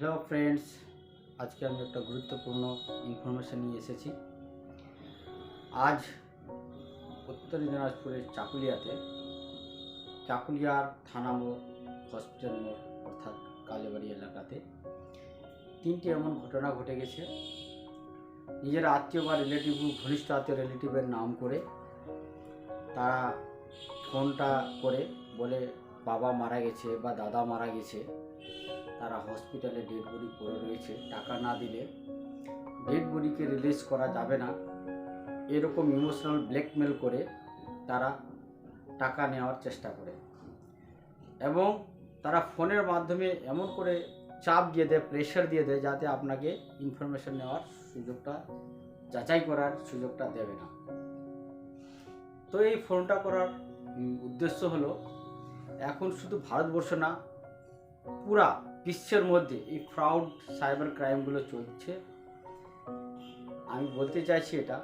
Hello friends, আজকে আমি একটা গুরুত্বপূর্ণ ইনফরমেশন নিয়ে এসেছি। আজ উত্তর দিনাজপুরের চাকুলিয়ার থানা মোড়, হসপিটাল মোড় অর্থাৎ কালীবাড়ি এলাকাতে তিনটি এমন ঘটনা ঘটে গেছে। নিজের আত্মীয় বা রিলেটিভ, ঘনিষ্ঠ আত্মীয় রিলেটিভের নাম করে তারা ফোনটা করে বলে বাবা মারা গেছে বা দাদা মারা গেছে, তারা হসপিটালে ডেড বডি পড়ে রয়েছে, টাকা না দিলে ডেড বডিকে রিলিজ করা যাবে না, এরকম ইমোশনাল ব্ল্যাকমেল করে তারা টাকা নেওয়ার চেষ্টা করে এবং তারা ফোনের মাধ্যমে এমন করে চাপ দিয়ে দেয়, প্রেশার দিয়ে দেয়, যাতে আপনাকে ইনফরমেশন নেওয়ার সুযোগটা, যাচাই করার সুযোগটা দেবে না। তো এই ফোনটা করার উদ্দেশ্য হলো, এখন শুধু ভারতবর্ষ না, পুরা বিশ্বের মধ্যে এই ফ্রড সাইবার ক্রাইমগুলো চলছে। আমি বলতে চাইছি এটা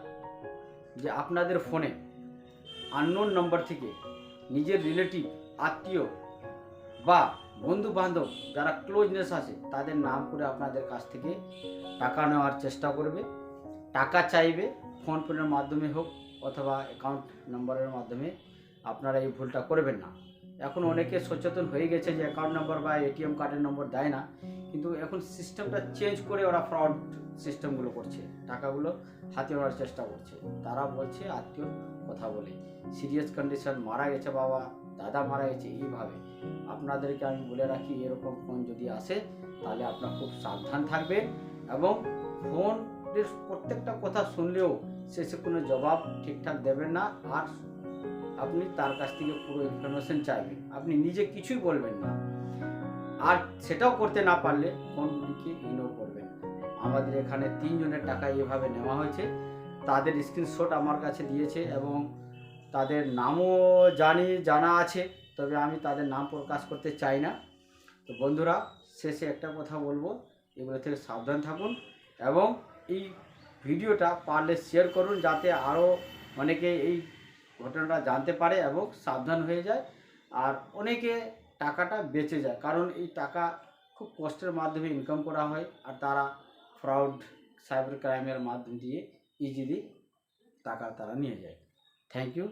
যে আপনাদের ফোনে আননোন নাম্বার থেকে নিজের রিলেটিভ, আত্মীয় বা বন্ধু বান্ধব যারা ক্লোজনেস আছে তাদের নাম করে আপনাদের কাছ থেকে টাকা নেওয়ার চেষ্টা করবে, টাকা চাইবে, ফোন পের মাধ্যমে হোক অথবা অ্যাকাউন্ট নম্বরের মাধ্যমে। আপনারা এই ভুলটা করবেন না। এখন অনেকে সচেতন হয়ে গেছে যে অ্যাকাউন্ট নাম্বার বা এটিএম কার্ডের নম্বর দেয় না, কিন্তু এখন সিস্টেমটা চেঞ্জ করে ওরা ফ্রড সিস্টেমগুলো করছে, টাকাগুলো হাতে নেওয়ার চেষ্টা করছে। তারা বলছে আত্মীয় কথা বলে সিরিয়াস কন্ডিশন, মারা গেছে বাবা, দাদা মারা গেছে, এইভাবে। আপনাদেরকে আমি বলে রাখি, এরকম ফোন যদি আসে তাহলে আপনার খুব সাবধান থাকবেন এবং ফোনের প্রত্যেকটা কথা শুনলেও শেষে কোনো জবাব ঠিকঠাক দেবেন না। আর আপনি তার কাছ থেকে পুরো ইনফরমেশন চাইবেন, আপনি নিজে কিছুই বলবেন না। আর সেটাও করতে না পারলে ফোনগুলিকে ইগনোর করবেন। আমাদের এখানে 3 জনের টাকা এভাবে নেওয়া হয়েছে, তাদের স্ক্রিনশট আমার কাছে দিয়েছে এবং তাদের নামও জানা আছে, তবে আমি তাদের নাম প্রকাশ করতে চাই না। তো বন্ধুরা, শেষে একটা কথা বলবো, এগুলো থেকে সাবধান থাকুন এবং এই ভিডিওটা পারলে শেয়ার করুন, যাতে আরও অনেকে এই ঘটনাটা জানতে পারে এবং সাবধান হয়ে যায়, আর অনেকে টাকাটা বেঁচে যায়। কারণ এই টাকা খুব কষ্টের মাধ্যমে ইনকাম করা হয়, আর তারা ফ্রড সাইবার ক্রাইমের মাধ্যম দিয়ে ইজিলি টাকা তারা নিয়ে যায়। Thank you.